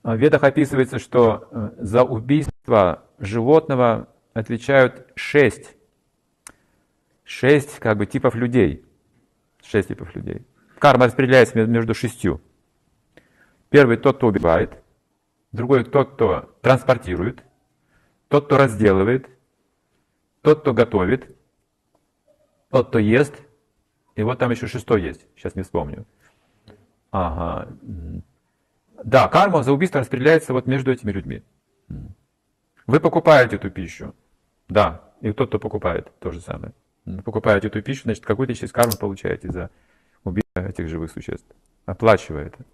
В Ведах описывается, что за убийство животного отвечают шесть как бы типов людей. 6 типов людей. Карма распределяется между 6. Первый тот, кто убивает. Другой тот, кто транспортирует. Тот, кто разделывает. Тот, кто готовит. Тот, кто ест. И вот там еще 6 есть. Сейчас не вспомню. Ага. Да, карма за убийство распределяется вот между этими людьми. Вы покупаете эту пищу. Да, и тот, кто покупает, то же самое. Вы покупаете эту пищу, значит, какую-то часть кармы получаете за убийство этих живых существ. Оплачивая это.